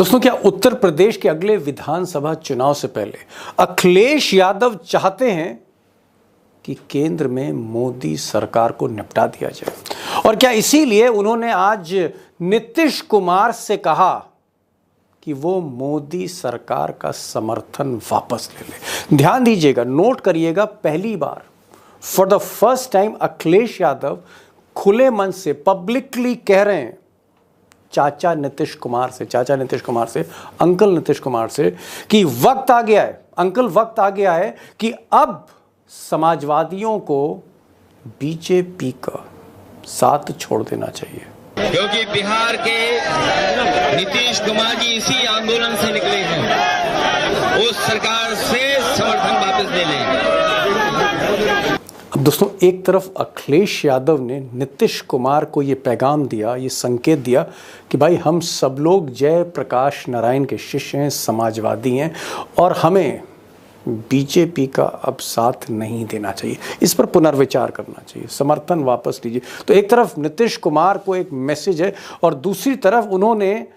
दोस्तों, क्या उत्तर प्रदेश के अगले विधानसभा चुनाव से पहले अखिलेश यादव चाहते हैं कि केंद्र में मोदी सरकार को निपटा दिया जाए? और क्या इसीलिए उन्होंने आज नीतीश कुमार से कहा कि वो मोदी सरकार का समर्थन वापस ले ले? ध्यान दीजिएगा, नोट करिएगा, पहली बार for the first time Akhilesh Yadav खुले मन से पब्लिकली कह रहे हैं चाचा नीतीश कुमार से, अंकल नीतीश कुमार से कि वक्त आ गया है, अंकल वक्त आ गया है कि अब समाजवादियों को बीजेपी का साथ छोड़ देना चाहिए। क्योंकि बिहार के नीतीश कुमार जी इसी आंदोलन से निकले हैं, उस सरकार से समर्थन वापस ले लें। अब दोस्तों, एक तरफ अखिलेश यादव ने नीतीश कुमार को ये पैगाम दिया, ये संकेत दिया कि भाई हम सब लोग जयप्रकाश नारायण के शिष्य हैं, समाजवादी हैं और हमें बीजेपी का अब साथ नहीं देना चाहिए, इस पर पुनर्विचार करना चाहिए, समर्थन वापस लीजिए। तो एक तरफ नीतीश कुमार को एक मैसेज है और दूसरी तरफ उन्होंने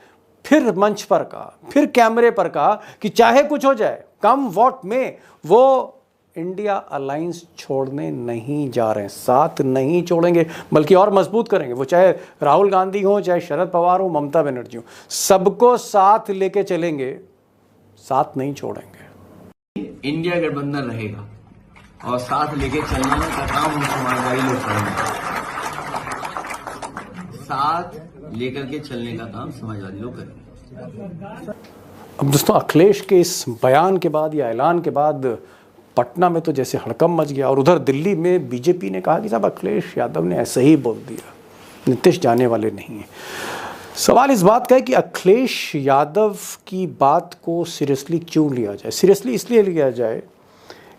फिर मंच पर कहा, फिर कैमरे पर कहा कि चाहे कुछ हो जाए, कम वोट में वो इंडिया अलायंस छोड़ने नहीं जा रहे हैं, साथ नहीं छोड़ेंगे बल्कि और मजबूत करेंगे। वो चाहे राहुल गांधी हो, चाहे शरद पवार हो, ममता बनर्जी हो, सबको साथ लेके चलेंगे, साथ नहीं छोड़ेंगे। इंडिया गठबंधन रहेगा और साथ लेके चलने का काम हम समाजवादी लोग करेंगे। साथ लेकर के चलने का काम समाजवादी लोग करेंगे। अब दोस्तों, अखिलेश के इस बयान के बाद या ऐलान के बाद पटना में तो जैसे हड़कंप मच गया और उधर दिल्ली में बीजेपी ने कहा कि साहब अखिलेश यादव ने ऐसे ही बोल दिया, नीतीश जाने वाले नहीं हैं। सवाल इस बात का है कि अखिलेश यादव की बात को सीरियसली क्यों लिया जाए? सीरियसली इसलिए लिया जाए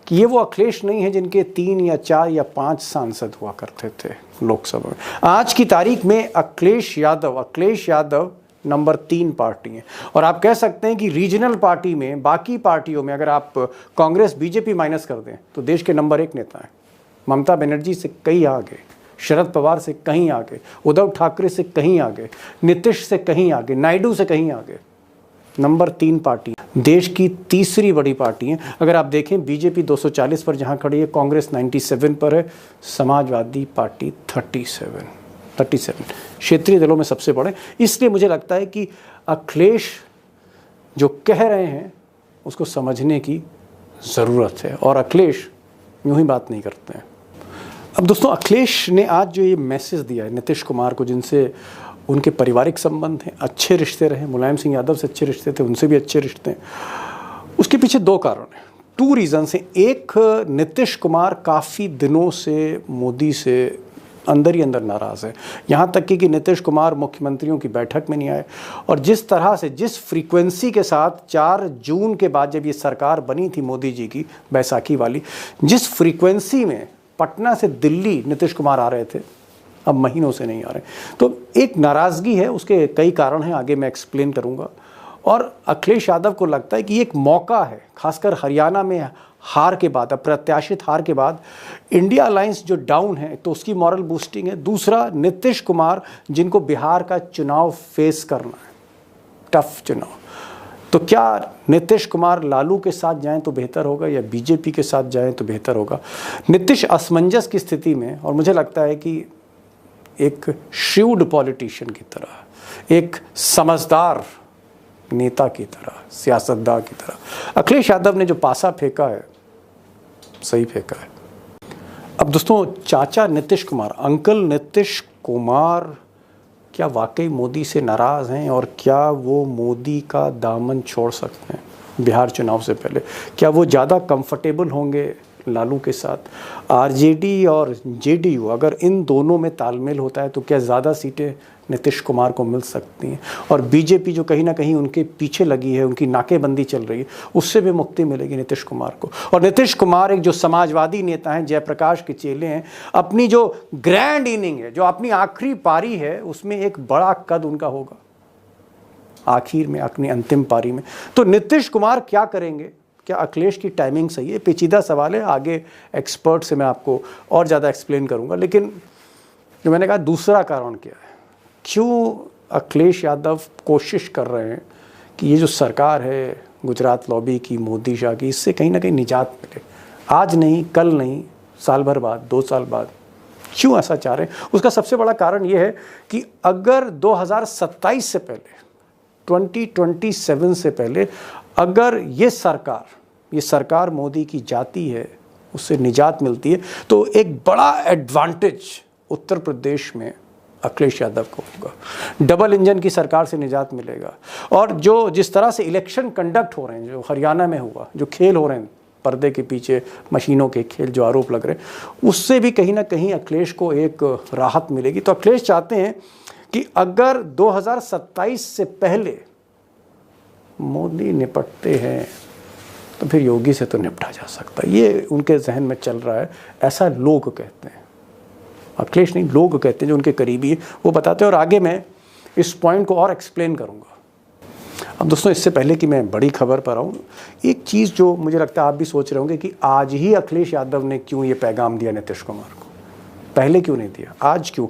कि ये वो अखिलेश नहीं है जिनके 3 या 4 या 5 सांसद हुआ करते थे लोकसभा में। आज की तारीख में अखिलेश यादव नंबर 3 पार्टी है और आप कह सकते हैं कि रीजनल पार्टी में, बाकी पार्टियों में अगर आप कांग्रेस बीजेपी माइनस कर दें तो देश के नंबर 1 नेता हैं। ममता बनर्जी से कहीं आगे, शरद पवार से कहीं आगे, उद्धव ठाकरे से कहीं आगे, नीतीश से कहीं आगे, नायडू से कहीं आगे। नंबर 3 पार्टी, देश की तीसरी बड़ी पार्टी है। अगर आप देखें, बीजेपी 240 पर जहां खड़ी है, कांग्रेस 97 पर है, समाजवादी पार्टी 37 क्षेत्रीय दलों में सबसे बड़े। इसलिए मुझे लगता है कि अखिलेश जो कह रहे हैं उसको समझने की ज़रूरत है और अखिलेश यूं ही बात नहीं करते हैं। अब दोस्तों, अखिलेश ने आज जो ये मैसेज दिया है नीतीश कुमार को, जिनसे उनके पारिवारिक संबंध हैं, अच्छे रिश्ते रहे, मुलायम सिंह यादव से अच्छे रिश्ते थे, उनसे भी अच्छे रिश्ते हैं, उसके पीछे 2 कारण हैं, 2 रीज़न्स हैं। एक, नीतीश कुमार काफ़ी दिनों से मोदी से अंदर ही अंदर नाराज़ है, यहाँ तक कि नीतीश कुमार मुख्यमंत्रियों की बैठक में नहीं आए और जिस तरह से, जिस फ्रीक्वेंसी के साथ 4 जून के बाद जब ये सरकार बनी थी मोदी जी की, बैसाखी वाली, जिस फ्रीक्वेंसी में पटना से दिल्ली नीतीश कुमार आ रहे थे, अब महीनों से नहीं आ रहे। तो एक नाराज़गी है, उसके कई कारण हैं, आगे मैं एक्सप्लेन करूँगा। और अखिलेश यादव को लगता है कि एक मौका है, खासकर हरियाणा में हार के बाद, अप्रत्याशित हार के बाद इंडिया अलायंस जो डाउन है तो उसकी मॉरल बूस्टिंग है। दूसरा, नीतीश कुमार जिनको बिहार का चुनाव फेस करना है, टफ चुनाव, तो क्या नीतीश कुमार लालू के साथ जाएं तो बेहतर होगा या बीजेपी के साथ जाएं तो बेहतर होगा? नीतीश असमंजस की स्थिति में, और मुझे लगता है कि एक श्रूड पॉलिटिशियन की तरह, एक समझदार नेता की तरह, सियासतदान की तरह अखिलेश यादव ने जो पासा फेंका है, सही फेंका है। अब दोस्तों, चाचा नीतीश कुमार, अंकल नीतीश कुमार क्या वाकई मोदी से नाराज़ हैं और क्या वो मोदी का दामन छोड़ सकते हैं बिहार चुनाव से पहले? क्या वो ज़्यादा कंफर्टेबल होंगे लालू के साथ? आरजेडी और जेडीयू, अगर इन दोनों में तालमेल होता है तो क्या ज़्यादा सीटें नीतीश कुमार को मिल सकती हैं? और बीजेपी जो कहीं ना कहीं उनके पीछे लगी है, उनकी नाकेबंदी चल रही है, उससे भी मुक्ति मिलेगी नीतीश कुमार को। और नीतीश कुमार एक जो समाजवादी नेता हैं, जयप्रकाश के चेले हैं, अपनी जो ग्रैंड इनिंग है, जो अपनी आखिरी पारी है, उसमें एक बड़ा कद उनका होगा आखिर में, अपनी अंतिम पारी में। तो नीतीश कुमार क्या करेंगे? क्या अखिलेश की टाइमिंग सही है? पेचीदा सवाल है, आगे एक्सपर्ट से मैं आपको और ज़्यादा एक्सप्लेन करूँगा। लेकिन जो मैंने कहा, दूसरा कारण क्या है, क्यों अखिलेश यादव कोशिश कर रहे हैं कि ये जो सरकार है गुजरात लॉबी की, मोदी शाह की, इससे कहीं ना कहीं निजात मिले। आज नहीं, कल नहीं, साल भर बाद, 2 साल बाद। क्यों ऐसा चाह रहे हैं? उसका सबसे बड़ा कारण ये है कि अगर 2027 से पहले, 2027 से पहले अगर ये सरकार मोदी की जाती है, उससे निजात मिलती है, तो एक बड़ा एडवांटेज उत्तर प्रदेश में अखिलेश यादव को होगा। डबल इंजन की सरकार से निजात मिलेगा। और जिस तरह से इलेक्शन कंडक्ट हो रहे हैं, जो हरियाणा में हुआ, जो खेल हो रहे हैं पर्दे के पीछे, मशीनों के खेल जो आरोप लग रहे हैं, उससे भी कहीं ना कहीं अखिलेश को एक राहत मिलेगी। तो अखिलेश चाहते हैं कि अगर 2027 से पहले मोदी निपटते हैं तो फिर योगी से तो निपटा जा सकता है। ये उनके जहन में चल रहा है, ऐसा लोग कहते हैं। अखिलेश नहीं, लोग कहते हैं जो उनके करीबी है, वो बताते हैं। और आगे मैं इस पॉइंट को और एक्सप्लेन करूंगा। अब दोस्तों, इससे पहले कि मैं बड़ी खबर पर आऊँ, एक चीज़ जो मुझे लगता है आप भी सोच रहे होंगे कि आज ही अखिलेश यादव ने क्यों ये पैगाम दिया नीतीश कुमार को, पहले क्यों नहीं दिया, आज क्यों?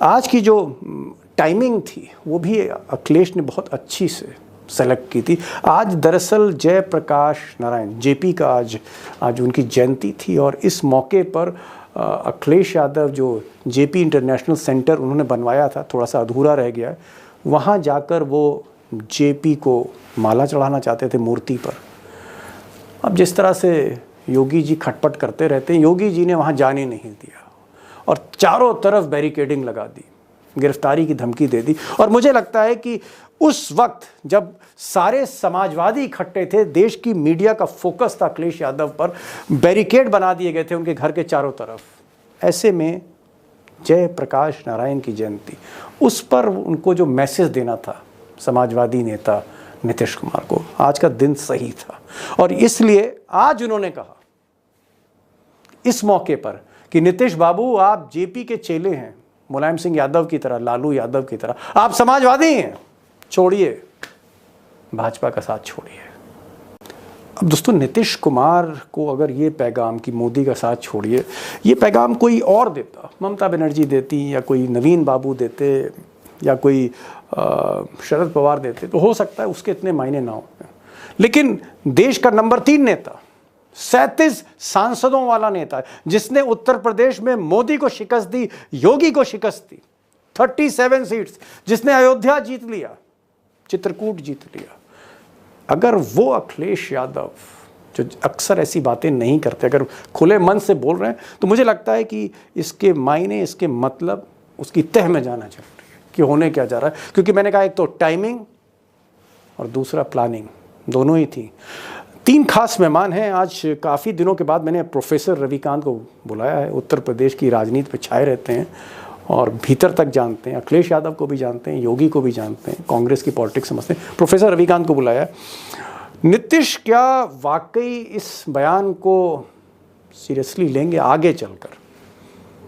आज की जो टाइमिंग थी वो भी अखिलेश ने बहुत अच्छी से सेलेक्ट की थी। आज दरअसल जयप्रकाश नारायण जेपी का आज उनकी जयंती थी, और इस मौके पर अखिलेश यादव जो जेपी इंटरनेशनल सेंटर उन्होंने बनवाया था, थोड़ा सा अधूरा रह गया है, वहाँ जाकर वो जेपी को माला चढ़ाना चाहते थे मूर्ति पर। अब जिस तरह से योगी जी खटपट करते रहते हैं, योगी जी ने वहाँ जाने नहीं दिया और चारों तरफ बैरिकेडिंग लगा दी, गिरफ्तारी की धमकी दे दी। और मुझे लगता है कि उस वक्त जब सारे समाजवादी इकट्ठे थे, देश की मीडिया का फोकस था अखिलेश यादव पर, बैरिकेड बना दिए गए थे उनके घर के चारों तरफ। ऐसे में जयप्रकाश नारायण की जयंती, उस पर उनको जो मैसेज देना था समाजवादी नेता नीतीश कुमार को, आज का दिन सही था। और इसलिए आज उन्होंने कहा इस मौके पर कि नीतीश बाबू, आप जेपी के चेले हैं, मुलायम सिंह यादव की तरह, लालू यादव की तरह, आप समाजवादी हैं, छोड़िए भाजपा का साथ छोड़िए। अब दोस्तों, नीतीश कुमार को अगर ये पैगाम कि मोदी का साथ छोड़िए, ये पैगाम कोई और देता, ममता बनर्जी देती, या कोई नवीन बाबू देते, या कोई शरद पवार देते, तो हो सकता है उसके इतने मायने ना हो। लेकिन देश का नंबर 3 नेता, 37 सांसदों वाला नेता, जिसने उत्तर प्रदेश में मोदी को शिकस्त दी, योगी को शिकस्त दी, 37 सीट्स, जिसने अयोध्या जीत लिया, चित्रकूट जीत लिया, अगर वो अखिलेश यादव जो अक्सर ऐसी बातें नहीं करते, अगर खुले मन से बोल रहे हैं, तो मुझे लगता है कि इसके मायने, इसके मतलब, उसकी तह में जाना जरूरी है कि होने क्या जा रहा है। क्योंकि मैंने कहा, एक तो टाइमिंग और दूसरा प्लानिंग, दोनों ही थी। 3 खास मेहमान हैं आज। काफ़ी दिनों के बाद मैंने प्रोफेसर रविकांत को बुलाया है। उत्तर प्रदेश की राजनीति पे छाए रहते हैं और भीतर तक जानते हैं, अखिलेश यादव को भी जानते हैं, योगी को भी जानते हैं, कांग्रेस की पॉलिटिक्स समझते हैं। प्रोफेसर रविकांत को बुलाया है। नीतीश क्या वाकई इस बयान को सीरियसली लेंगे आगे चलकर,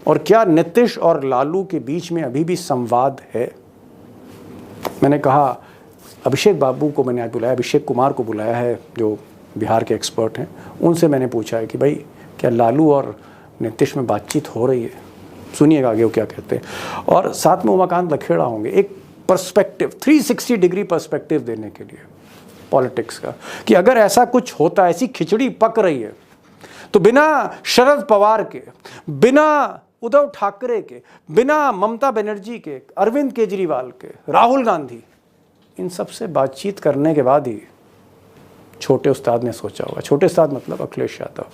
और क्या नीतीश और लालू के बीच में अभी भी संवाद है? मैंने कहा, अभिषेक बाबू को मैंने आज बुलाया, अभिषेक कुमार को बुलाया है, जो बिहार के एक्सपर्ट हैं। उनसे मैंने पूछा है कि भाई, क्या लालू और नीतीश में बातचीत हो रही है? सुनिएगा आगे वो क्या कहते हैं। और साथ में उमाकांत लखेड़ा होंगे, एक पर्सपेक्टिव, 360 डिग्री पर्सपेक्टिव देने के लिए पॉलिटिक्स का, कि अगर ऐसा कुछ होता, ऐसी खिचड़ी पक रही है, तो बिना शरद पवार के, बिना उद्धव ठाकरे के, बिना ममता बनर्जी के, अरविंद केजरीवाल के, राहुल गांधी, इन सब से बातचीत करने के बाद ही छोटे उस्ताद ने सोचा होगा। छोटे उस्ताद मतलब अखिलेश यादव।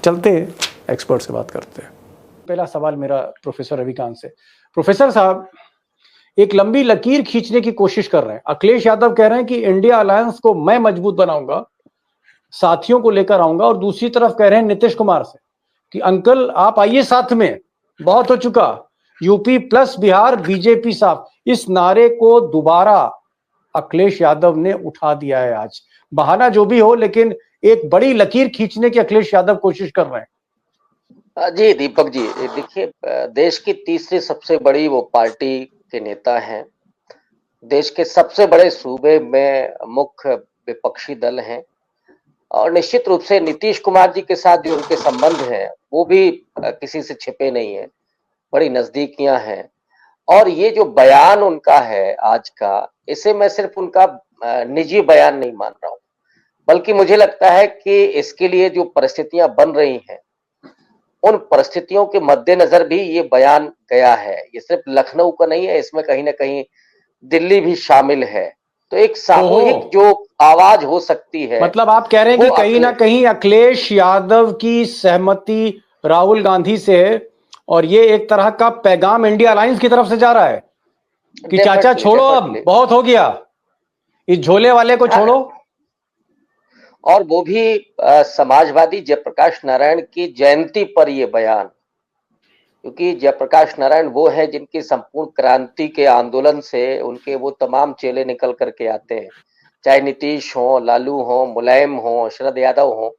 चलते हैं, एक्सपर्ट से बात करते हैं। पहला सवाल मेरा प्रोफेसर रविकांत से। प्रोफेसर साहब, एक लंबी लकीर खींचने की कोशिश कर रहे हैं। अखिलेश यादव कह रहे हैं कि इंडिया अलायंस को मैं मजबूत बनाऊंगा, साथियों को लेकर आऊंगा, और दूसरी तरफ कह रहे हैं नीतीश कुमार से कि अंकल आप आइए साथ में, बहुत हो चुका, यूपी प्लस बिहार, बीजेपी साफ। इस नारे को दोबारा अखिलेश यादव ने उठा दिया है आज। बहाना जो भी हो, लेकिन एक बड़ी लकीर खींचने की अखिलेश यादव कोशिश कर रहे हैं। जी दीपक जी, देखिए, देश की तीसरी सबसे बड़ी वो पार्टी के नेता हैं, देश के सबसे बड़े सूबे में मुख्य विपक्षी दल हैं, और निश्चित रूप से नीतीश कुमार जी के साथ जो उनके संबंध हैं वो भी किसी से छिपे नहीं है, बड़ी नजदीकियां हैं। और ये जो बयान उनका है आज का, इसे मैं सिर्फ उनका निजी बयान नहीं मान रहा हूं, बल्कि मुझे लगता है कि इसके लिए जो परिस्थितियां बन रही हैं, उन परिस्थितियों के मद्देनजर भी ये बयान गया है। ये सिर्फ लखनऊ का नहीं है, इसमें कहीं ना कहीं दिल्ली भी शामिल है। तो एक सामूहिक जो आवाज हो सकती है, मतलब आप कह रहे हैं कि कहीं ना कहीं अखिलेश यादव की सहमति राहुल गांधी से है, और ये एक तरह का पैगाम इंडिया अलायंस की तरफ से जा रहा है कि चाचा छोड़ो, अब बहुत हो गया, इस झोले वाले को छोड़ो। और वो भी समाजवादी जयप्रकाश नारायण की जयंती पर ये बयान, क्योंकि जयप्रकाश नारायण वो है जिनकी संपूर्ण क्रांति के आंदोलन से उनके वो तमाम चेले निकल करके आते हैं, चाहे नीतीश हो, लालू हो, मुलायम हो, शरद यादव हो।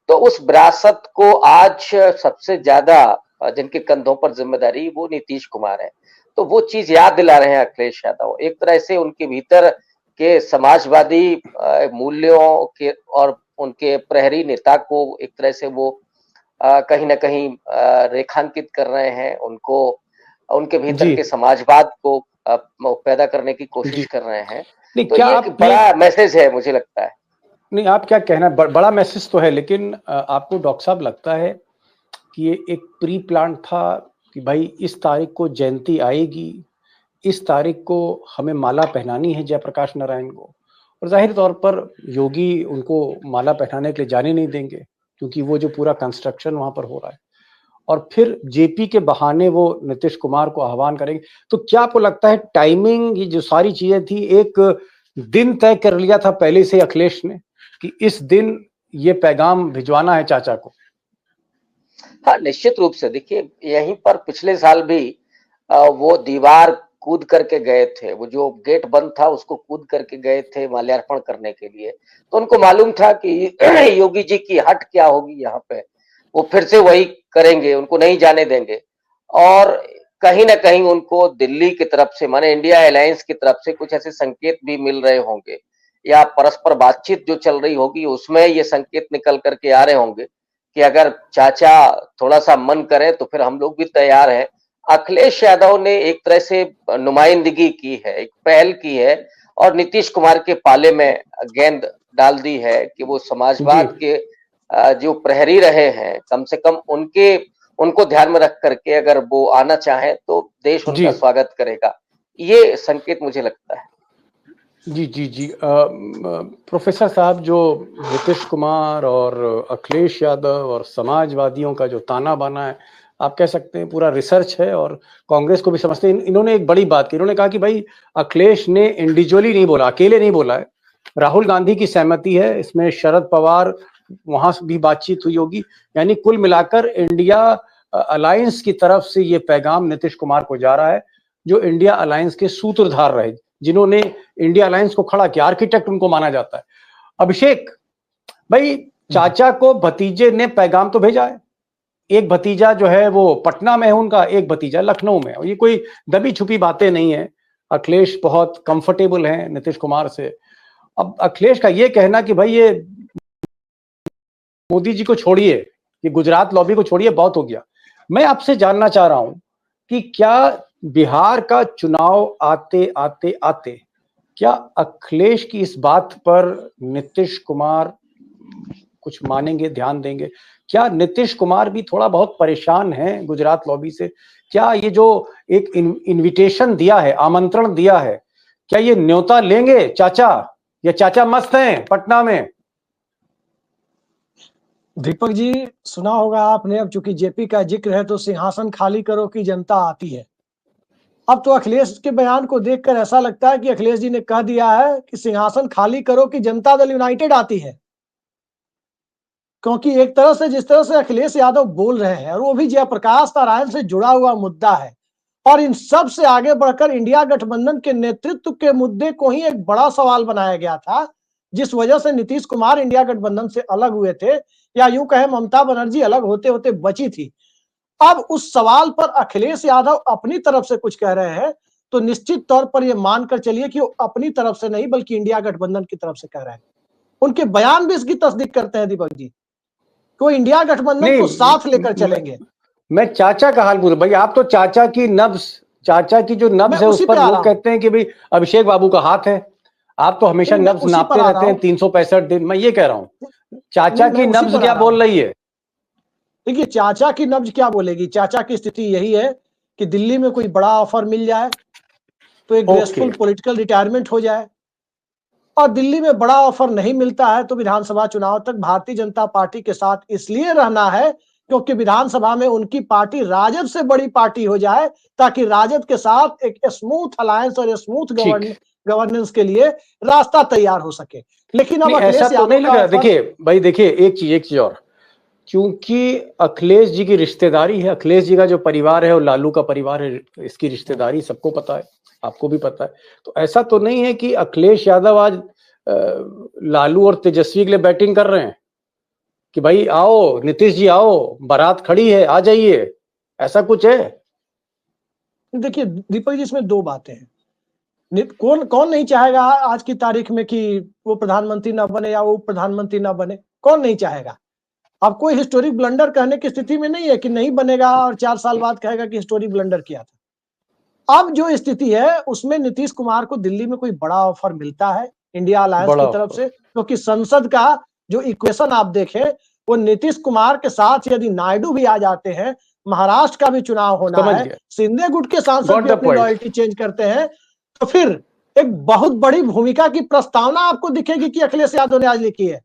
तो उस विरासत को आज सबसे ज्यादा जिनके कंधों पर जिम्मेदारी वो नीतीश कुमार है, तो वो चीज याद दिला रहे हैं अखिलेश यादव। एक तरह से उनके भीतर के समाजवादी मूल्यों के और उनके प्रहरी नेता को एक तरह से वो कहीं ना कहीं रेखांकित कर रहे हैं, उनको उनके भीतर के समाजवाद को पैदा करने की कोशिश कर रहे हैं। तो ये एक बड़ा मैसेज है मुझे लगता है। नहीं, आप क्या कहना, बड़ा मैसेज तो है, लेकिन आपको डॉक्टर साहब लगता है कि ये एक प्री प्लान था कि भाई इस तारीख को जयंती आएगी, इस तारीख को हमें माला पहनानी है जयप्रकाश नारायण को, और जाहिर तौर पर योगी उनको माला पहनाने के लिए जाने नहीं देंगे क्योंकि वो जो पूरा कंस्ट्रक्शन वहां पर हो रहा है, और फिर जेपी के बहाने वो नीतीश कुमार को आह्वान करेंगे। तो क्या आपको लगता है टाइमिंग, ये जो सारी चीजें थी, एक दिन तय कर लिया था पहले से अखिलेश ने कि इस दिन ये पैगाम भिजवाना है चाचा को? हाँ, निश्चित रूप से। देखिए, यहीं पर पिछले साल भी वो दीवार कूद करके गए थे, वो जो गेट बंद था उसको कूद करके गए थे माल्यार्पण करने के लिए। तो उनको मालूम था कि योगी जी की हट क्या होगी यहाँ पे, वो फिर से वही करेंगे, उनको नहीं जाने देंगे। और कहीं ना कहीं उनको दिल्ली की तरफ से, माने इंडिया अलायंस की तरफ से कुछ ऐसे संकेत भी मिल रहे होंगे, या परस्पर बातचीत जो चल रही होगी उसमें ये संकेत निकल करके आ रहे होंगे कि अगर चाचा थोड़ा सा मन करे तो फिर हम लोग भी तैयार हैं। अखिलेश यादव ने एक तरह से नुमाइंदगी की है, एक पहल की है, और नीतीश कुमार के पाले में गेंद डाल दी है कि वो समाजवाद के जो प्रहरी रहे हैं, कम से कम उनको ध्यान में रख करके अगर वो आना चाहे तो देश उनका स्वागत करेगा। ये संकेत मुझे लगता है। जी जी जी। प्रोफेसर साहब, जो नीतीश कुमार और अखिलेश यादव और समाजवादियों का जो ताना बाना है, आप कह सकते हैं पूरा रिसर्च है, और कांग्रेस को भी समझते हैं। इन्होंने एक बड़ी बात की, इन्होंने कहा कि भाई अखिलेश ने इंडिविजुअली नहीं बोला, अकेले नहीं बोला है, राहुल गांधी की सहमति है इसमें, शरद पवार वहां भी बातचीत हुई होगी, यानी कुल मिलाकर इंडिया अलायंस की तरफ से ये पैगाम नीतीश कुमार को जा रहा है, जो इंडिया अलायंस के सूत्रधार रहे, जिन्होंने इंडिया अलायंस को खड़ा किया, आर्किटेक्ट उनको माना जाता है। अभिषेक भाई, चाचा को भतीजे ने पैगाम तो भेजा है, एक भतीजा जो है वो पटना में है उनका, एक भतीजा लखनऊ में है, और ये कोई दबी छुपी बातें नहीं है। अखिलेश बहुत कंफर्टेबल हैं नीतीश कुमार से। अब अखिलेश का ये कहना कि भाई ये मोदी जी को छोड़िए, ये गुजरात लॉबी को छोड़िए, बहुत हो गया। मैं आपसे जानना चाह रहा हूं कि क्या बिहार का चुनाव आते आते आते क्या अखिलेश की इस बात पर नीतीश कुमार कुछ मानेंगे, ध्यान देंगे? क्या नीतीश कुमार भी थोड़ा बहुत परेशान हैं गुजरात लॉबी से? क्या ये जो एक इनविटेशन दिया है, आमंत्रण दिया है, क्या ये न्योता लेंगे चाचा, या चाचा मस्त हैं पटना में? दीपक जी, सुना होगा आपने, अब चूंकि जेपी का जिक्र है तो सिंहासन खाली करो कि जनता आती है। अब तो अखिलेश के बयान को देखकर ऐसा लगता है कि अखिलेश जी ने कह दिया है कि सिंहासन खाली करो कि जनता दल यूनाइटेड आती है। क्योंकि एक तरह से जिस तरह से अखिलेश यादव बोल रहे हैं, और वो भी जयप्रकाश नारायण से जुड़ा हुआ मुद्दा है, और इन सब से आगे बढ़कर इंडिया गठबंधन के नेतृत्व के मुद्दे को ही एक बड़ा सवाल बनाया गया था, जिस वजह से नीतीश कुमार इंडिया गठबंधन से अलग हुए थे, या यूं कहें ममता बनर्जी अलग होते होते बची थी। अब उस सवाल पर अखिलेश यादव अपनी तरफ से कुछ कह रहे हैं, तो निश्चित तौर पर यह मानकर चलिए कि वो अपनी तरफ से नहीं बल्कि इंडिया गठबंधन की तरफ से कह रहे हैं। उनके बयान भी इसकी तस्दीक करते हैं दीपक जी, तो इंडिया गठबंधन को साथ लेकर चलेंगे। मैं चाचा का हाल पूछ, भाई आप तो चाचा की जो नब्ज है उस पर लोग कहते हैं कि भाई अभिषेक बाबू का हाथ है। आप तो हमेशा नहीं, मैं नब्ज उसी नापते पर आ रहते रहा हैं हूँ। 365 दिन। मैं ये कह रहा हूँ चाचा नहीं, की मैं उसी नब्ज पर आ क्या रहा हूँ। बोल रही है? देखिए, चाचा की नब्ज क्या बोलेगी? चाचा की स्थिति यही है कि दिल्ली में कोई बड़ा ऑफर मिल जाए तो एक ओके, ग्रेसफुल पॉलिटिकल रिटायरमेंट हो जाए, और दिल्ली में बड़ा ऑफर नहीं मिलता है तो विधानसभा चुनाव तक भारतीय जनता पार्टी के साथ इसलिए रहना है क्योंकि विधानसभा में उनकी पार्टी राजद से बड़ी पार्टी हो जाए, ताकि राजद के साथ एक स्मूथ अलायंस और स्मूथ ठीक। गवर्नेंस के लिए रास्ता तैयार हो सके। लेकिन अब नहीं, ऐसा अखिलेश तो यादव नहीं लग का रहा। ऑफर। देखिए भाई, देखिए एक चीज और, क्योंकि अखिलेश जी की रिश्तेदारी है, अखिलेश जी का जो परिवार है और लालू का परिवार है, इसकी रिश्तेदारी सबको पता है, आपको भी पता है। तो ऐसा तो नहीं है कि अखिलेश यादव आज लालू और तेजस्वी के लिए बैटिंग कर रहे हैं कि भाई आओ नीतीश जी आओ, बारात खड़ी है आ जाइए, ऐसा कुछ है? देखिए दीपक जी, इसमें दो बातें हैं। कौन कौन नहीं चाहेगा आज की तारीख में कि वो प्रधानमंत्री ना बने या वो प्रधानमंत्री ना बने? कौन नहीं चाहेगा? अब कोई हिस्टोरिक ब्लंडर कहने की स्थिति में नहीं है कि नहीं बनेगा और 4 साल बाद कहेगा कि हिस्टोरिक ब्लंडर किया था। अब जो स्थिति है उसमें नीतीश कुमार को दिल्ली में कोई बड़ा ऑफर मिलता है इंडिया अलायंस बड़ा की तरफ ऑफर। से, क्योंकि संसद का जो इक्वेशन आप देखें, वो नीतीश कुमार के साथ यदि नायडू भी आ जाते हैं, महाराष्ट्र का भी चुनाव होना समझ है, गया, शिंदे गुट के सांसद गॉट भी द अपनी पॉइंट। लॉयल्टी चेंज करते हैं, तो फिर एक बहुत बड़ी भूमिका की प्रस्तावना आपको दिखेगी कि अखिलेश यादव ने आज लिखी है।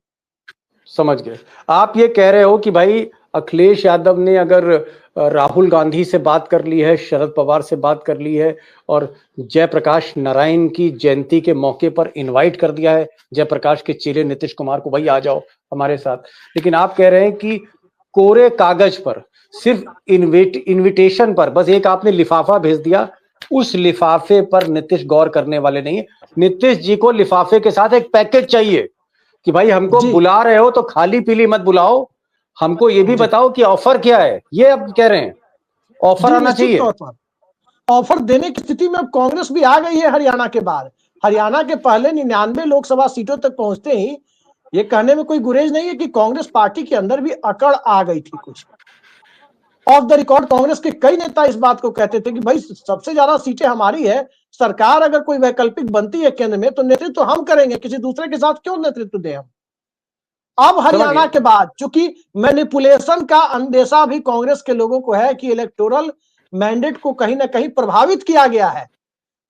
समझ गए। आप ये कह रहे हो कि भाई अखिलेश यादव ने अगर राहुल गांधी से बात कर ली है, शरद पवार से बात कर ली है और जयप्रकाश नारायण की जयंती के मौके पर इनवाइट कर दिया है जयप्रकाश के चेले नीतीश कुमार को, भाई आ जाओ हमारे साथ, लेकिन आप कह रहे हैं कि कोरे कागज पर, सिर्फ इनविटेशन पर बस एक आपने लिफाफा भेज दिया, उस लिफाफे पर नीतीश गौर करने वाले नहीं है। नीतीश जी को लिफाफे के साथ एक पैकेज चाहिए कि भाई हमको जी बुला रहे हो तो खाली पीली मत बुलाओ, हमको ये भी जी बताओ कि ऑफर क्या है। ये अब कह रहे हैं ऑफर जी, आना निश्चित चाहिए। तौर पर ऑफर देने की स्थिति में अब कांग्रेस भी आ गई है हरियाणा के बाद। हरियाणा के पहले 99 लोकसभा सीटों तक पहुंचते ही ये कहने में कोई गुरेज नहीं है कि कांग्रेस पार्टी के अंदर भी अकड़ आ गई थी कुछ। ऑफ द रिकॉर्ड कांग्रेस के कई नेता इस बात को कहते थे कि भाई सबसे ज्यादा सीटें हमारी है, सरकार अगर कोई वैकल्पिक बनती है केंद्र में तो नेतृत्व हम करेंगे, किसी दूसरे के साथ क्यों नेतृत्व दें हम। अब समझ हरियाणा गया, के बाद चूंकि मैनिपुलेशन का अंदेशा भी कांग्रेस के लोगों को है कि इलेक्टोरल मैंडेट को कहीं ना कहीं प्रभावित किया गया है,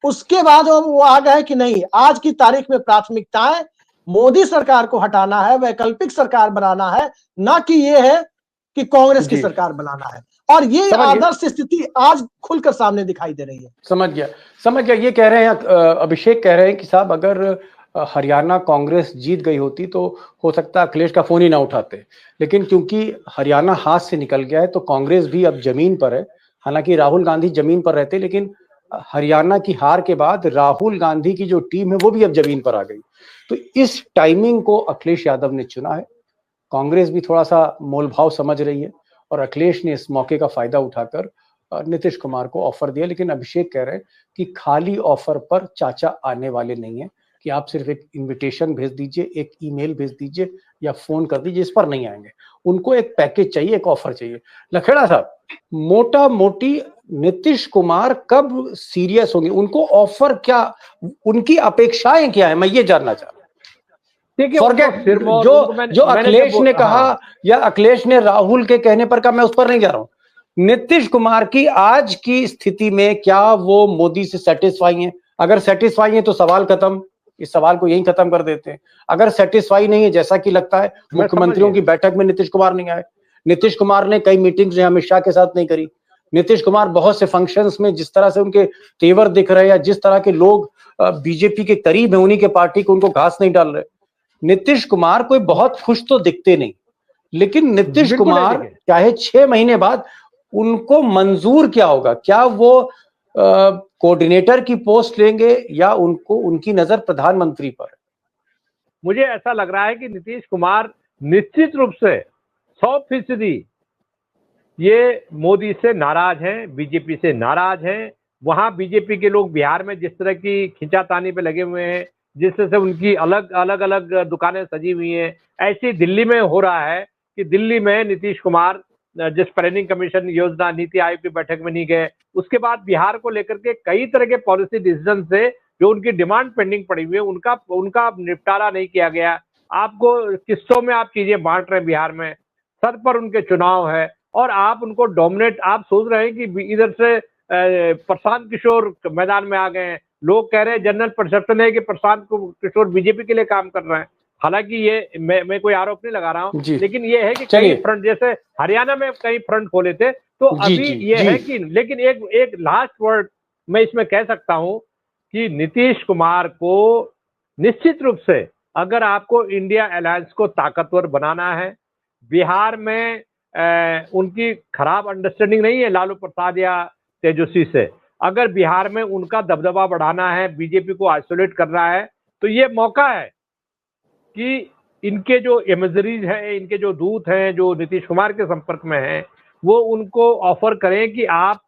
उसके बाद वो आ गए कि नहीं, आज की तारीख में प्राथमिकताएं मोदी सरकार को हटाना है, वैकल्पिक सरकार बनाना है, ना कि ये है कि कांग्रेस की जी सरकार बनाना है। और ये समझ गया, आदर्श स्थिति आज खुलकर सामने दिखाई दे रही है। समझ गया, समझ गया। ये कह रहे हैं अभिषेक कह रहे हैं कि साहब अगर हरियाणा कांग्रेस जीत गई होती तो हो सकता है अखिलेश का फोन ही ना उठाते, लेकिन क्योंकि हरियाणा हाथ से निकल गया है तो कांग्रेस भी अब जमीन पर है। हालांकि राहुल गांधी जमीन पर रहते, लेकिन हरियाणा की हार के बाद राहुल गांधी की जो टीम है वो भी अब जमीन पर आ गई। तो इस टाइमिंग को अखिलेश यादव ने चुना है। कांग्रेस भी थोड़ा सा मोल भाव समझ रही है और अखिलेश ने इस मौके का फायदा उठाकर नीतीश कुमार को ऑफर दिया। लेकिन अभिषेक कह रहे हैं कि खाली ऑफर पर चाचा आने वाले नहीं है, कि आप सिर्फ एक इनविटेशन भेज दीजिए, एक ईमेल भेज दीजिए या फोन कर दीजिए, इस पर नहीं आएंगे। उनको एक पैकेज चाहिए, एक ऑफर चाहिए। लखेड़ा साहब, मोटा मोटी नीतीश कुमार कब सीरियस होंगे? उनको ऑफर क्या, उनकी अपेक्षाएं क्या है, मैं ये जानना चाह रहा हूं। देखिए फॉरगेट सिरमौर जो उनको जो मैंने जब अखिलेश ने कहा हाँ या अखिलेश ने राहुल के कहने पर कहा, मैं उस पर नहीं जा रहा हूं। नीतीश कुमार की आज की स्थिति में क्या वो मोदी से सेटिस्फाई हैं? अगर सेटिस्फाई हैं तो सवाल खत्म, इस सवाल को यहीं खत्म कर देते हैं। अगर सेटिस्फाई नहीं है, जैसा कि लगता है मैं समझ मुख्यमंत्रियों की गया। बैठक में नीतीश कुमार नहीं आए, नीतीश कुमार ने कई मीटिंग्स जो अमित शाह के साथ नहीं करी, नीतीश कुमार बहुत से फंक्शंस में जिस तरह से उनके तेवर दिख रहे हैं या जिस तरह के लोग बीजेपी के करीब है उन्हीं के पार्टी को, उनको घास नहीं डाल रहे, नीतीश कुमार कोई बहुत खुश तो दिखते नहीं। लेकिन नीतीश बिल्कुल नहीं कुमार देखे। चाहे 6 महीने बाद उनको मंजूर क्या होगा, क्या वो कोऑर्डिनेटर की पोस्ट लेंगे या उनको उनकी नजर प्रधानमंत्री पर है? मुझे ऐसा लग रहा है कि नीतीश कुमार निश्चित रूप से 100% ये मोदी से नाराज हैं, बीजेपी से नाराज हैं। वहां बीजेपी के लोग बिहार में जिस तरह की खींचातानी पे लगे हुए हैं, जिस तरह से उनकी अलग अलग दुकानें सजी हुई हैं, ऐसी दिल्ली में हो रहा है कि दिल्ली में नीतीश कुमार जिस प्लानिंग कमीशन योजना नीति आयोग की बैठक में नहीं गए, उसके बाद बिहार को लेकर के कई तरह के पॉलिसी डिसीजन से जो उनकी डिमांड पेंडिंग पड़ी हुई है उनका उनका निपटारा नहीं किया गया। आपको किस्तों में आप चीजें बांट रहे हैं बिहार में, सर पर उनके चुनाव है और आप उनको डोमिनेट, आप सोच रहे हैं कि इधर से प्रशांत किशोर मैदान में आ गए हैं। लोग कह रहे हैं, जनरल परसेप्शन है कि प्रशांत किशोर बीजेपी के लिए काम कर रहे हैं। हालांकि ये मैं कोई आरोप नहीं लगा रहा हूँ, जी। लेकिन ये है कि कई चलिए। फ्रंट, जैसे हरियाणा में कई फ्रंट खोले थे, तो जी, अभी जी, ये जी। है कि, लेकिन एक लास्ट वर्ड मैं इसमें कह सकता हूं कि नीतीश कुमार को निश्चित रूप से, अगर आपको इंडिया अलायंस को ताकतवर बनाना है, बिहार में उनकी खराब अंडरस्टैंडिंग नहीं है लालू प्रसाद या तेजस्वी से, अगर बिहार में उनका दबदबा बढ़ाना है, बीजेपी को आइसोलेट करना है, तो ये मौका है कि इनके जो एमिसरीज हैं, इनके जो दूत हैं, जो नीतीश कुमार के संपर्क में हैं, वो उनको ऑफर करें कि आप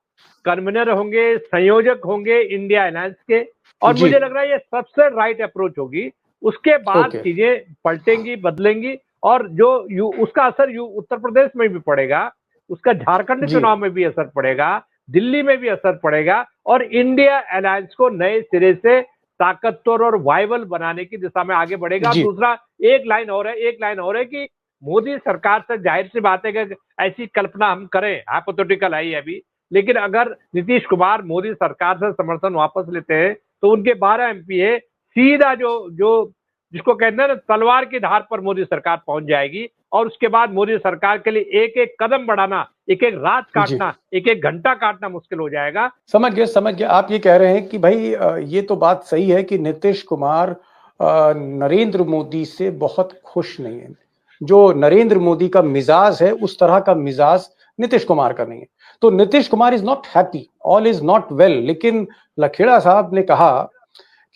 कन्वीनर होंगे, संयोजक होंगे इंडिया अलायंस के, और जी। मुझे लग रहा है ये सबसे राइट अप्रोच होगी। उसके बाद ओके। चीजें पलटेंगी, बदलेंगी, और जो उसका असर उत्तर प्रदेश में भी पड़ेगा, उसका झारखंड जी। चुनाव में भी असर पड़ेगा, दिल्ली में भी असर पड़ेगा, और इंडिया अलायंस को नए सिरे से ताकतवर और वाइबल बनाने की दिशा में आगे बढ़ेगा। जी। दूसरा, एक लाइन और है कि मोदी सरकार से, जाहिर सी बात है कि ऐसी कल्पना हम करें, हाइपोथेटिकल है अभी, लेकिन अगर नीतीश कुमार मोदी सरकार से समर्थन वापस लेते हैं तो उनके 12 एमपी है, सीधा जो जिसको कहते हैं ना, तलवार की धार पर मोदी सरकार पहुंच जाएगी, और उसके बाद मोदी सरकार के लिए एक एक कदम बढ़ाना, एक एक रात काटना, एक एक घंटा काटना मुश्किल हो जाएगा। समझ गया। आप ये कह रहे हैं कि भाई ये तो बात सही है कि नीतीश कुमार नरेंद्र मोदी से बहुत खुश नहीं है। जो नरेंद्र मोदी का मिजाज है, उस तरह का मिजाज नीतीश कुमार का नहीं है। तो Nitish Kumar is not happy, all is not well. लेकिन लखेड़ा साहब ने कहा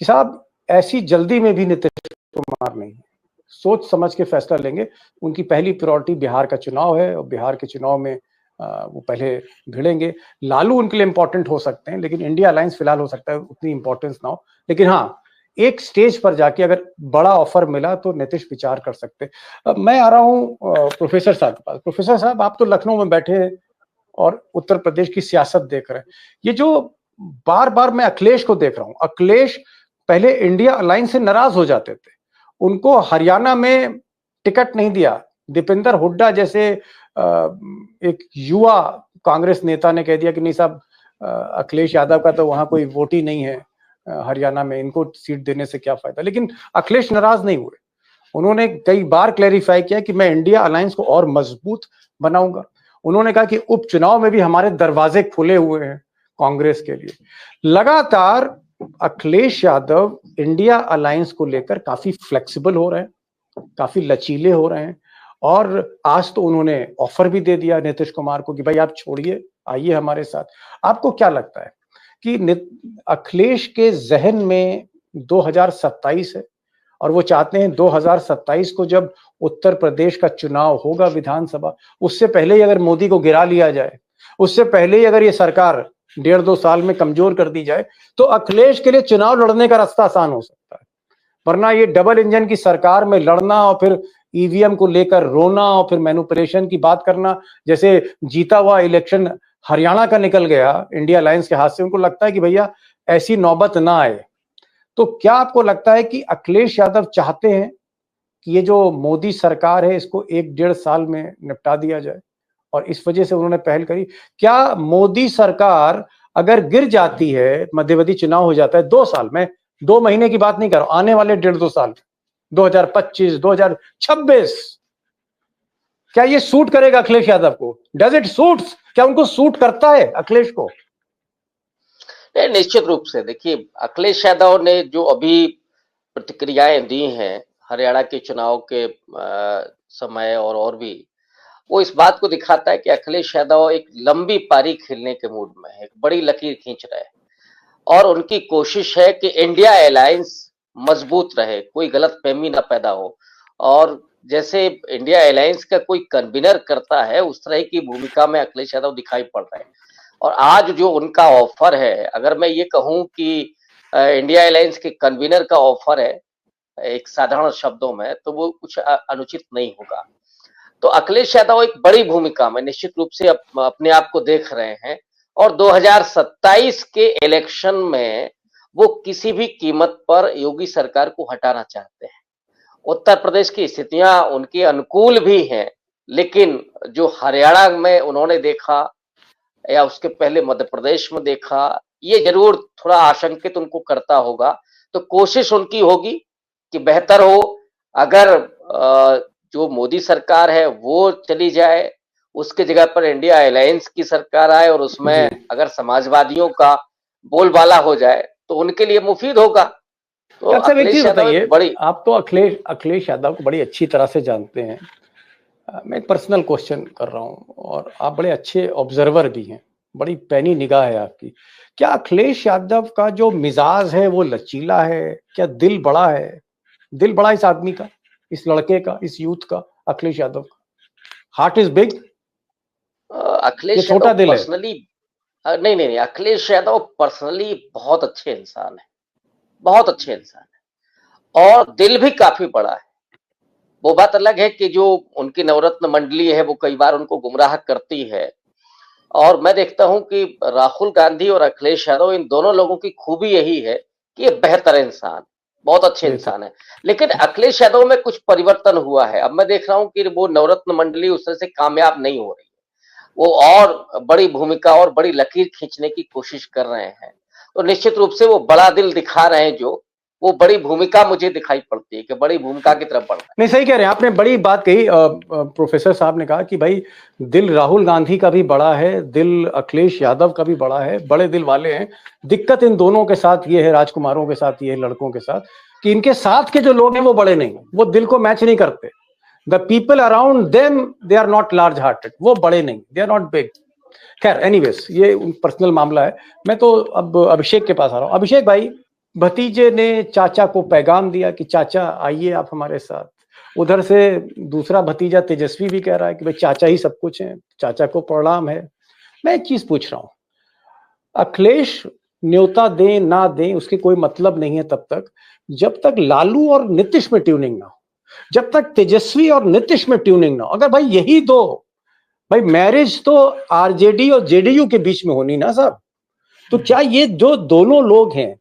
कि साहब ऐसी जल्दी में भी नीतीश कुमार नहीं है, सोच समझ के फैसला लेंगे। उनकी पहली प्रायोरिटी बिहार का चुनाव है, और बिहार के चुनाव में वो पहले भिड़ेंगे। लालू उनके लिए इंपॉर्टेंट हो सकते हैं, लेकिन इंडिया अलायंस फिलहाल हो सकता है उतनी इंपॉर्टेंस ना हो। लेकिन हाँ, एक स्टेज पर जाके अगर बड़ा ऑफर मिला तो नीतीश विचार कर सकते। अब मैं आ रहा हूँ प्रोफेसर साहब के पास। प्रोफेसर साहब, आप तो लखनऊ में बैठे हैं और उत्तर प्रदेश की सियासत देख रहे हैं। ये जो बार बार मैं अखिलेश को देख रहा हूँ, अखिलेश पहले इंडिया अलायंस से नाराज हो जाते थे, उनको हरियाणा में टिकट नहीं दिया। दीपेंद्र हुड्डा जैसे एक युवा कांग्रेस नेता ने कह दिया कि नहीं साहब, अखिलेश यादव का तो वहां कोई वोट ही नहीं है हरियाणा में, इनको सीट देने से क्या फायदा। लेकिन अखिलेश नाराज नहीं हुए, उन्होंने कई बार क्लैरिफाई किया कि मैं इंडिया अलायंस को और मजबूत बनाऊंगा। उन्होंने कहा कि उपचुनाव में भी हमारे दरवाजे खुले हुए हैं कांग्रेस के लिए। लगातार अखिलेश यादव इंडिया अलायंस को लेकर काफी फ्लेक्सिबल हो रहे हैं, काफी लचीले हो रहे हैं, और आज तो उन्होंने ऑफर भी दे दिया नीतीश कुमार को कि भाई आप छोड़िए, आइए हमारे साथ। आपको क्या लगता है कि अखिलेश के जहन में 2027 है, और वो चाहते हैं 2027 को जब उत्तर प्रदेश का चुनाव होगा विधानसभा, उससे पहले ही अगर मोदी को गिरा लिया जाए, उससे पहले ही अगर ये सरकार 1.5-2 साल में कमजोर कर दी जाए, तो अखिलेश के लिए चुनाव लड़ने का रास्ता आसान हो सकता है। वरना ये डबल इंजन की सरकार में लड़ना और फिर ईवीएम को लेकर रोना और फिर मैनिपुलेशन की बात करना, जैसे जीता हुआ इलेक्शन हरियाणा का निकल गया इंडिया अलायंस के हाथ से, उनको लगता है कि भैया ऐसी नौबत ना आए। तो क्या आपको लगता है कि अखिलेश यादव चाहते हैं कि ये जो मोदी सरकार है इसको 1-1.5 साल में निपटा दिया जाए, और इस वजह से उन्होंने पहल करी? क्या मोदी सरकार अगर गिर जाती है, मध्यवर्ती चुनाव हो जाता है 2 साल में, 2 महीने की बात नहीं कर रहा हूं, आने वाले 1.5-2 साल, 2025, 2026, क्या ये सूट करेगा अखिलेश यादव को? Does it suits? क्या उनको सूट करता है अखिलेश को? नहीं, निश्चित रूप से देखिए, अखिलेश यादव ने जो अभी प्रतिक्रियाएं दी हैं हरियाणा के चुनाव के समय और भी, वो इस बात को दिखाता है कि अखिलेश यादव एक लंबी पारी खेलने के मूड में है, एक बड़ी लकीर खींच रहे हैं, और उनकी कोशिश है कि इंडिया अलायंस मजबूत रहे, कोई गलतफहमी ना पैदा हो, और जैसे इंडिया अलायंस का कोई कन्वीनर करता है उस तरह की भूमिका में अखिलेश यादव दिखाई पड़ रहे हैं। और आज जो उनका ऑफर है, अगर मैं ये कहूं कि इंडिया अलायंस के कन्वीनर का ऑफर है एक साधारण शब्दों में, तो वो कुछ अनुचित नहीं होगा। तो अखिलेश यादव एक बड़ी भूमिका में निश्चित रूप से अपने आप को देख रहे हैं, और 2027 के इलेक्शन में वो किसी भी कीमत पर योगी सरकार को हटाना चाहते हैं। उत्तर प्रदेश की स्थितियां उनके अनुकूल भी हैं, लेकिन जो हरियाणा में उन्होंने देखा या उसके पहले मध्य प्रदेश में देखा, ये जरूर थोड़ा आशंकित उनको करता होगा। तो कोशिश उनकी होगी कि बेहतर हो अगर जो मोदी सरकार है वो चली जाए, उसके जगह पर इंडिया अलायंस की सरकार आए और उसमें अगर समाजवादियों का बोलबाला हो जाए तो उनके लिए मुफीद होगा। तो अच्छा, एक चीज बताइए, बड़ी आप तो अखिलेश यादव को बड़ी अच्छी तरह से जानते हैं। मैं एक पर्सनल क्वेश्चन कर रहा हूँ, और आप बड़े अच्छे ऑब्जर्वर भी हैं, बड़ी पैनी निगाह है आपकी। क्या अखिलेश यादव का जो मिजाज है वो लचीला है? क्या दिल बड़ा है? दिल बड़ा इस आदमी का, इस लड़के का, इस यूथ का, अखिलेश यादव का? Heart is big? अखिलेश छोटा यादव दिल है? पर्सनली नहीं, अखिलेश यादव पर्सनली बहुत अच्छे इंसान है, बहुत अच्छे इंसान है, और दिल भी काफी बड़ा है। वो बात अलग है कि जो उनकी नवरत्न मंडली है वो कई बार उनको गुमराह करती है, और मैं देखता हूं कि राहुल गांधी और अखिलेश यादव, इन दोनों लोगों की खूबी यही है कि ये बेहतर इंसान, बहुत अच्छे इंसान है। लेकिन अखिलेश यादव में कुछ परिवर्तन हुआ है। अब मैं देख रहा हूं कि वो नवरत्न मंडली उस तरह से कामयाब नहीं हो रही है, वो और बड़ी भूमिका और बड़ी लकीर खींचने की कोशिश कर रहे हैं। तो निश्चित रूप से वो बड़ा दिल दिखा रहे हैं, जो वो बड़ी भूमिका मुझे दिखाई पड़ती है कि बड़ी भूमिका की तरफ बढ़ रहे हैं। नहीं, सही कह रहे हैं, आपने बड़ी बात कही। प्रोफेसर साहब ने कहा कि भाई दिल राहुल गांधी का भी बड़ा है, दिल अखिलेश यादव का भी बड़ा है, बड़े दिल वाले हैं। दिक्कत इन दोनों के साथ ये है, राजकुमारों के साथ, ये लड़कों के साथ, कि इनके साथ के जो लोग हैं वो बड़े नहीं, वो दिल को मैच नहीं करते। The people around them, they are not large hearted, वो बड़े नहीं, दे आर नॉट बिग। खैर, एनीवेज, ये पर्सनल मामला है। मैं तो अब अभिषेक के पास आ रहा हूँ। अभिषेक भाई, भतीजे ने चाचा को पैगाम दिया कि चाचा आइए आप हमारे साथ। उधर से दूसरा भतीजा तेजस्वी भी कह रहा है कि भाई चाचा ही सब कुछ है, चाचा को प्रणाम है। मैं एक चीज पूछ रहा हूं, अखिलेश न्योता दें ना दें उसके कोई मतलब नहीं है तब तक जब तक लालू और नीतीश में ट्यूनिंग ना हो, जब तक तेजस्वी और नीतीश में ट्यूनिंग ना हो। अगर भाई यही दो, भाई मैरिज तो आरजेडी और जेडीयू के बीच में होनी ना साहब, तो क्या ये जो दोनों लोग हैं,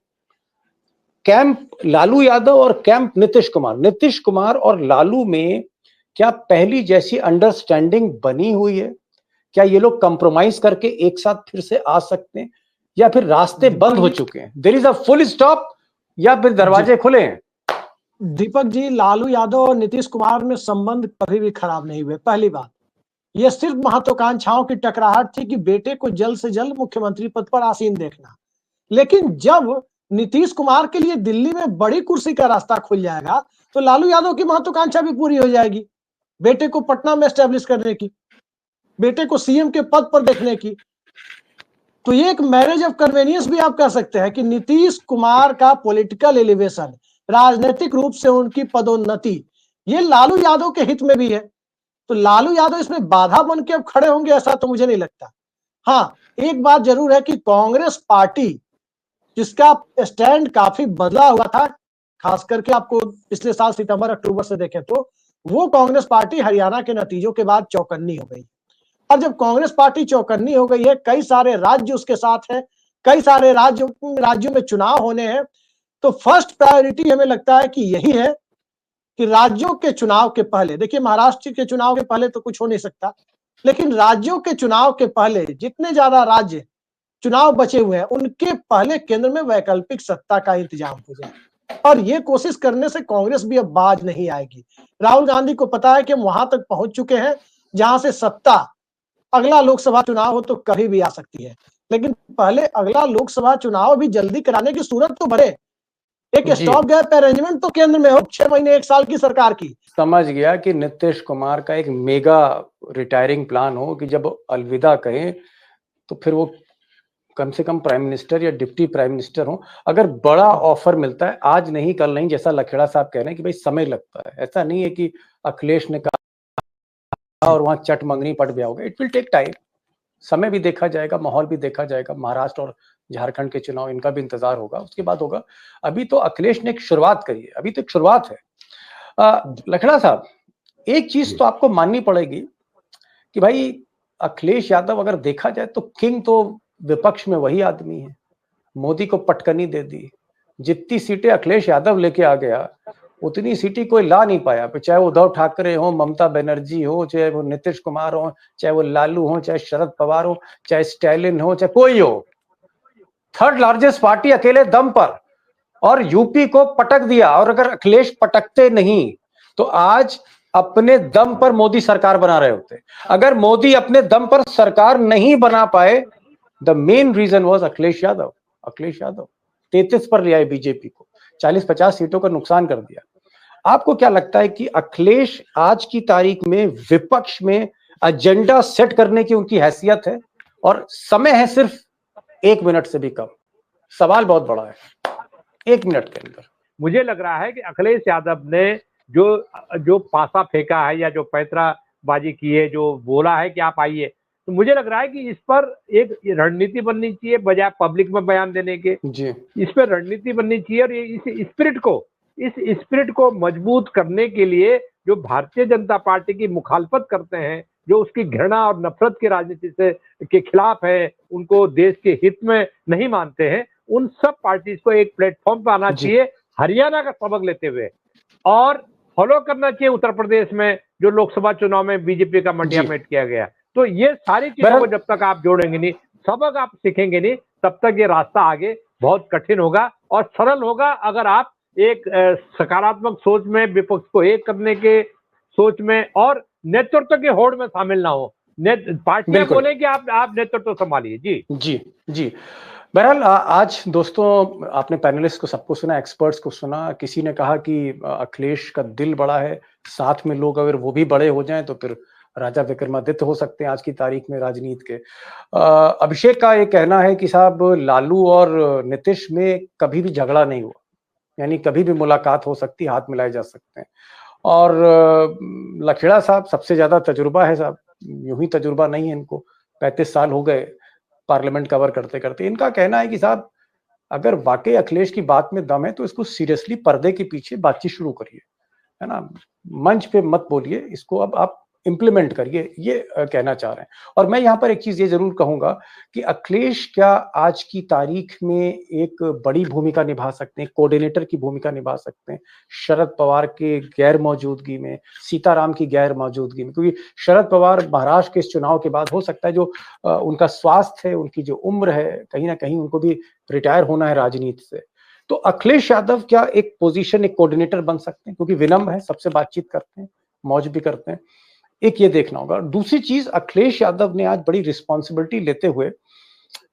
कैंप लालू यादव और कैंप नीतीश कुमार और लालू में, क्या पहली जैसी अंडरस्टैंडिंग बनी हुई है? क्या ये लोग कंप्रोमाइज करके एक साथ फिर से आ सकते हैं, या फिर रास्ते बंद हो चुके हैं? There is a full stop, या फिर दरवाजे खुले हैं? दीपक जी, लालू यादव और नीतीश कुमार में संबंध कभी भी खराब नहीं हुए। पहली बात, यह सिर्फ महत्वाकांक्षाओं की टकराहट थी कि बेटे को जल्द से जल्द मुख्यमंत्री पद पर आसीन देखना। लेकिन जब नीतीश कुमार के लिए दिल्ली में बड़ी कुर्सी का रास्ता खुल जाएगा तो लालू यादव की महत्वाकांक्षा भी पूरी हो जाएगी, बेटे को पटना में एस्टेब्लिश करने की, बेटे को सीएम के पद पर देखने की। तो ये एक मैरिज ऑफ कन्वेनियंस भी आप कह सकते हैं कि नीतीश कुमार का पॉलिटिकल एलिवेशन, राजनीतिक रूप से उनकी पदोन्नति, ये लालू यादव के हित में भी है। तो लालू यादव इसमें बाधा बन के अब खड़े होंगे ऐसा तो मुझे नहीं लगता। हाँ, एक बात जरूर है कि कांग्रेस पार्टी, जिसका स्टैंड काफी बदला हुआ था, खास करके आपको पिछले साल सितंबर अक्टूबर से देखें तो, वो कांग्रेस पार्टी हरियाणा के नतीजों के बाद चौकन्नी हो गई। और जब कांग्रेस पार्टी चौकन्नी हो गई है, कई सारे राज्य उसके साथ हैं, कई सारे राज्यों में चुनाव होने हैं, तो फर्स्ट प्रायोरिटी हमें लगता है कि यही है कि राज्यों के चुनाव के पहले, देखिए महाराष्ट्र के चुनाव के पहले तो कुछ हो नहीं सकता, लेकिन राज्यों के चुनाव के पहले जितने ज्यादा राज्य चुनाव बचे हुए हैं उनके पहले केंद्र में वैकल्पिक सत्ता का इंतजाम हो जाए। और ये कोशिश करने से कांग्रेस भी अब बाज नहीं आएगी। राहुल गांधी को पता है कि हम वहां तक पहुंच चुके हैं जहां से सत्ता अगला लोकसभा चुनाव हो तो कभी भी आ सकती है, लेकिन पहले अगला लोकसभा चुनाव भी जल्दी कराने की सूरत तो भरे। एक स्टॉप गैप अरेंजमेंट तो केंद्र में हो, 6 महीने 1 साल की सरकार की। समझ गया कि नीतीश कुमार का एक मेगा रिटायरिंग प्लान हो कि जब अलविदा कहें तो फिर वो कम से कम प्राइम मिनिस्टर या डिप्टी प्राइम मिनिस्टर हो। अगर बड़ा ऑफर मिलता है, आज नहीं कल नहीं, जैसा लखेड़ा साहब कह रहे हैं कि भाई समय लगता है, ऐसा नहीं है कि अखिलेश ने कहा और वहां चट मंगनी पट गया होगा। इट विल टेक टाइम, समय भी देखा जाएगा, माहौल भी देखा जाएगा, महाराष्ट्र और झारखंड के चुनाव, इनका भी इंतजार होगा, उसके बाद होगा। अभी तो अखिलेश ने एक शुरुआत करी है, अभी तो एक शुरुआत है। लखेड़ा साहब, एक चीज तो आपको माननी पड़ेगी कि भाई अखिलेश यादव अगर देखा जाए तो किंग तो विपक्ष में वही आदमी है। मोदी को पटकनी दे दी, जितनी सीटें अखिलेश यादव लेके आ गया उतनी सीटें कोई ला नहीं पाया, चाहे वो उद्धव ठाकरे हो, ममता बनर्जी हो, चाहे वो नीतीश कुमार हो, चाहे वो लालू हो, चाहे शरद पवार हो, चाहे स्टैलिन हो, चाहे कोई हो। थर्ड लार्जेस्ट पार्टी अकेले दम पर, और यूपी को पटक दिया। और अगर अखिलेश पटकते नहीं तो आज अपने दम पर मोदी सरकार बना रहे होते। अगर मोदी अपने दम पर सरकार नहीं बना पाए, the main reason was Akhilesh Yadav. Akhilesh Yadav 33 पर ले आए बीजेपी को, 40-50 सीटों का नुकसान कर दिया। आपको क्या लगता है कि अखिलेश आज की तारीख में विपक्ष में एजेंडा सेट करने की उनकी हैसियत है? और समय है सिर्फ 1 मिनट से भी कम, सवाल बहुत बड़ा है 1 मिनट के अंदर। मुझे लग रहा है कि अखिलेश यादव ने जो पासा फेंका है या जो पैंतराबाजी की है, जो बोला है कि आप आइए, तो मुझे लग रहा है कि इस पर एक रणनीति बननी चाहिए बजाय पब्लिक में बयान देने के जी। इस पर रणनीति बननी चाहिए। और इस स्पिरिट को मजबूत करने के लिए जो भारतीय जनता पार्टी की मुखालफत करते हैं, जो उसकी घृणा और नफरत की राजनीति से के खिलाफ है, उनको देश के हित में नहीं मानते हैं, उन सब पार्टीज को एक प्लेटफॉर्म पर आना चाहिए, हरियाणा का सबक लेते हुए, और फॉलो करना चाहिए उत्तर प्रदेश में जो लोकसभा चुनाव में बीजेपी का मंडियामेट किया गया। तो ये सारी चीजों को जब तक आप जोड़ेंगे नहीं, सबक आप सीखेंगे नहीं, तब तक ये रास्ता आगे बहुत कठिन होगा और सरल होगा अगर आप एक सकारात्मक सोच में, विपक्ष को एक करने के सोच में और नेतृत्व के होड़ में शामिल ना हो। पार्टियां बोले कि आप नेतृत्व संभालिए। जी जी जी। बहरहाल आज दोस्तों आपने पैनलिस्ट को सबको सुना, एक्सपर्ट्स को सुना। किसी ने कहा कि अखिलेश का दिल बड़ा है, साथ में लोग अगर वो भी बड़े हो जाएं तो फिर राजा विक्रमादित्य हो सकते हैं आज की तारीख में राजनीति के। अभिषेक का ये कहना है कि साहब लालू और नीतीश में कभी भी झगड़ा नहीं हुआ, यानी कभी भी मुलाकात हो सकती, हाथ मिलाए जा सकते हैं। और लखेड़ा साहब सबसे ज्यादा तजुर्बा है साहब, यूं ही तजुर्बा नहीं है इनको, 35 साल हो गए पार्लियामेंट कवर करते करते। इनका कहना है कि साहब अगर वाकई अखिलेश की बात में दम है तो इसको सीरियसली पर्दे के पीछे बातचीत शुरू करिए, है ना, मंच पे मत बोलिए, इसको अब आप इम्प्लीमेंट करिए, ये कहना चाह रहे हैं। और मैं यहाँ पर एक चीज ये जरूर कहूंगा कि अखिलेश क्या आज की तारीख में एक बड़ी भूमिका निभा सकते हैं, कोऑर्डिनेटर की भूमिका निभा सकते हैं शरद पवार के गैर मौजूदगी में, सीताराम की गैर मौजूदगी में, क्योंकि शरद पवार महाराष्ट्र के इस चुनाव के बाद हो सकता है जो उनका स्वास्थ्य है, उनकी जो उम्र है, कहीं ना कहीं उनको भी रिटायर होना है राजनीति से। तो अखिलेश यादव क्या एक पोजीशन, एक कोऑर्डिनेटर बन सकते हैं, क्योंकि विनम्र है, सबसे बातचीत करते हैं, मौज भी करते हैं, एक ये देखना होगा। दूसरी चीज, अखिलेश यादव ने आज बड़ी रिस्पॉन्सिबिलिटी लेते हुए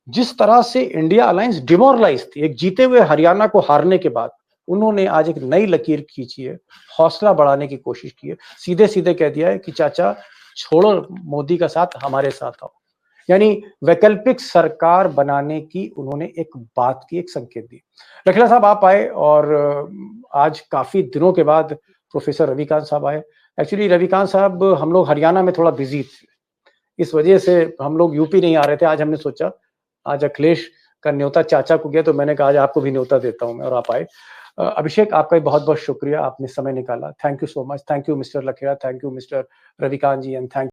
जिस तरह से इंडिया अलायंस डिमोरलाइज थी, एक जीते हुए हरियाणा को हारने के बाद उन्होंने आज एक नई लकीर खींची है, हौसला बढ़ाने की कोशिश की है, सीधे सीधे कह दिया है कि चाचा छोड़ो मोदी का साथ, हमारे साथ आओ, यानी वैकल्पिक सरकार बनाने की उन्होंने एक बात की, एक संकेत दी। लखेड़ा साहब आप आए और आज काफी दिनों के बाद प्रोफेसर रविकांत साहब आए। एक्चुअली रविकांत साहब हम लोग हरियाणा में थोड़ा बिजी थे, इस वजह से हम लोग यूपी नहीं आ रहे थे। आज हमने सोचा आज अखिलेश का न्योता चाचा को गया तो मैंने कहा आज आपको भी न्योता देता हूं मैं, और आप आए। अभिषेक आपका भी बहुत बहुत शुक्रिया, आपने समय निकाला, thank you so much. Thank you mister Lakhera, thank you mister Ravikant ji, and thank